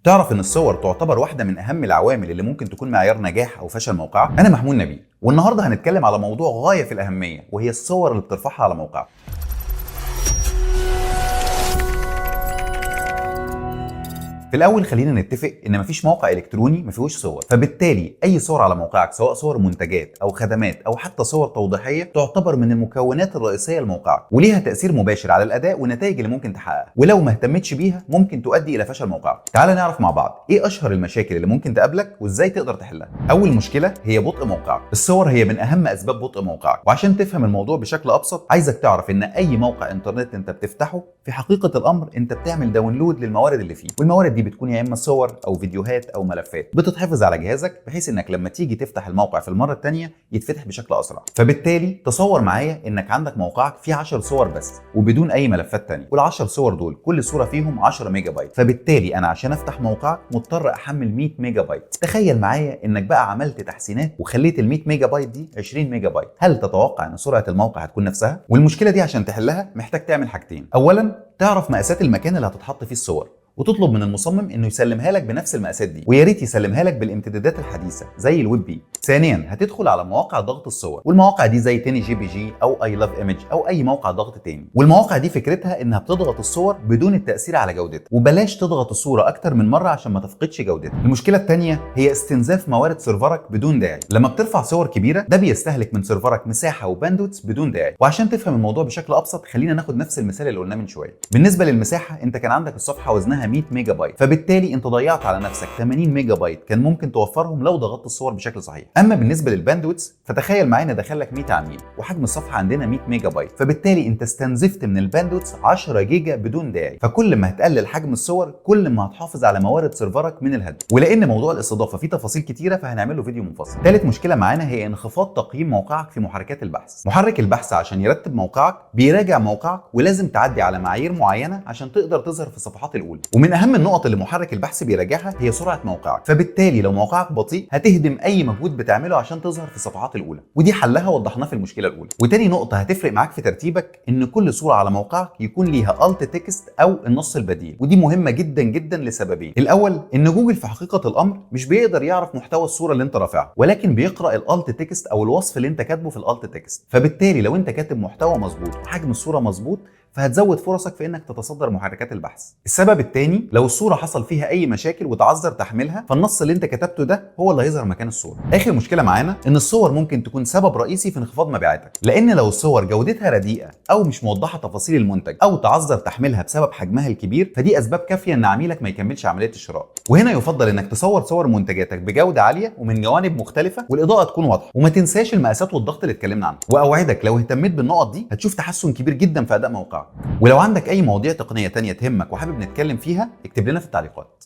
تعرف ان الصور تعتبر واحدة من اهم العوامل اللي ممكن تكون معيار نجاح او فشل موقعك؟ انا محمود نبيل، والنهارده هنتكلم على موضوع غاية في الاهمية، وهي الصور اللي بترفعها على موقعك. في الاول خلينا نتفق ان مفيش موقع الكتروني ما فيهوش صور، فبالتالي اي صور على موقعك سواء صور منتجات او خدمات او حتى صور توضيحيه تعتبر من المكونات الرئيسيه لموقعك، وليها تاثير مباشر على الاداء والنتائج اللي ممكن تحققها، ولو ما اهتمتش بيها ممكن تؤدي الى فشل موقعك. تعال نعرف مع بعض ايه اشهر المشاكل اللي ممكن تقابلك وازاي تقدر تحلها. اول مشكله هي بطء موقعك. الصور هي من اهم اسباب بطء موقعك، وعشان تفهم الموضوع بشكل ابسط عايزك تعرف ان اي موقع انترنت انت بتفتحه في حقيقه الامر انت بتعمل داونلود للموارد اللي فيه، والموارد دي بتكون يا اما صور او فيديوهات او ملفات بتتحفظ على جهازك بحيث انك لما تيجي تفتح الموقع في المره الثانيه يتفتح بشكل اسرع. فبالتالي تصور معايا انك عندك موقعك فيه 10 صور بس وبدون اي ملفات ثانيه، وال10 صور دول كل صوره فيهم 10 ميجا بايت، فبالتالي انا عشان افتح موقعك مضطر احمل 100 ميجا بايت. تخيل معايا انك بقى عملت تحسينات وخليت ال 100 ميجا بايت دي 20 ميجا بايت، هل تتوقع ان سرعه الموقع هتكون نفسها؟ والمشكله دي عشان تحلها محتاج تعمل حاجتين. اولا تعرف مقاسات المكان اللي هتتحط فيه الصور، وتطلب من المصمم انه يسلمها لك بنفس المقاسات دي، ويا ريت يسلمها لك بالامتدادات الحديثه زي الويب بي. ثانيا هتدخل على مواقع ضغط الصور، والمواقع دي زي تاني جي بي جي او اي لاف ايمج او اي موقع ضغط تاني، والمواقع دي فكرتها انها بتضغط الصور بدون التاثير على جودتها، وبلاش تضغط الصوره اكتر من مره عشان ما تفقدش جودتها. المشكله الثانيه هي استنزاف موارد سيرفرك بدون داعي. لما بترفع صور كبيره ده بيستهلك من سيرفرك مساحه وباندويث بدون داعي. وعشان تفهم الموضوع بشكل ابسط خلينا ناخد نفس المثال اللي قلناه من شويه. بالنسبه للمساحه انت كان عندك الصفحه وزنها 100 ميجا بايت، فبالتالي انت ضيعت على نفسك 80 ميجا بايت كان ممكن توفرهم لو ضغطت الصور بشكل صحيح. اما بالنسبه للباندويث فتخيل معانا دخل لك 100 عميل وحجم الصفحه عندنا 100 ميجا بايت، فبالتالي انت استنزفت من الباندويث 10 جيجا بدون داعي. فكل ما هتقلل حجم الصور كل ما هتحافظ على موارد سيرفرك من الهدر. ولان موضوع الاستضافه فيه تفاصيل كتيره فهنعمل له فيديو منفصل. ثالث مشكله معانا هي انخفاض تقييم موقعك في محركات البحث. محرك البحث عشان يرتب موقعك بيراجع موقعك ولازم تعدي على معايير معينه عشان تقدر تظهر في الصفحات الاولى، ومن اهم النقط اللي محرك البحث بيراجعها هي سرعه موقعك. فبالتالي لو موقعك بطيء هتهدم اي مجهود بتعمله عشان تظهر في الصفحات الاولى، ودي حلها وضحناه في المشكله الاولى. وتاني نقطه هتفرق معاك في ترتيبك ان كل صوره على موقعك يكون ليها الت تكست او النص البديل، ودي مهمه جدا جدا لسببين. الاول ان جوجل في حقيقه الامر مش بيقدر يعرف محتوى الصوره اللي انت رافعها، ولكن بيقرا الالت تكست او الوصف اللي انت كاتبه في الالت تكست. فبالتالي لو انت كاتب محتوى مظبوط وحجم الصوره مظبوط فهتزود فرصك في انك تتصدر محركات البحث. السبب الثاني لو الصوره حصل فيها اي مشاكل وتعذر تحميلها فالنص اللي انت كتبته ده هو اللي هيظهر مكان الصوره. اخر مشكله معانا ان الصور ممكن تكون سبب رئيسي في انخفاض مبيعاتك، لان لو الصور جودتها رديئه او مش موضحه تفاصيل المنتج او تعذر تحميلها بسبب حجمها الكبير فدي اسباب كافيه ان عميلك ما يكملش عمليه الشراء. وهنا يفضل انك تصور صور منتجاتك بجوده عاليه ومن جوانب مختلفه والاضاءه تكون واضحه، وما تنساش المقاسات والضغط اللي اتكلمنا عنه. واوعدك لو اهتميت بالنقط دي هتشوف تحسن كبير جدا في اداء موقعك. ولو عندك اي مواضيع تقنيه تانية تهمك وحابب نتكلم فيها اكتب لنا في التعليقات.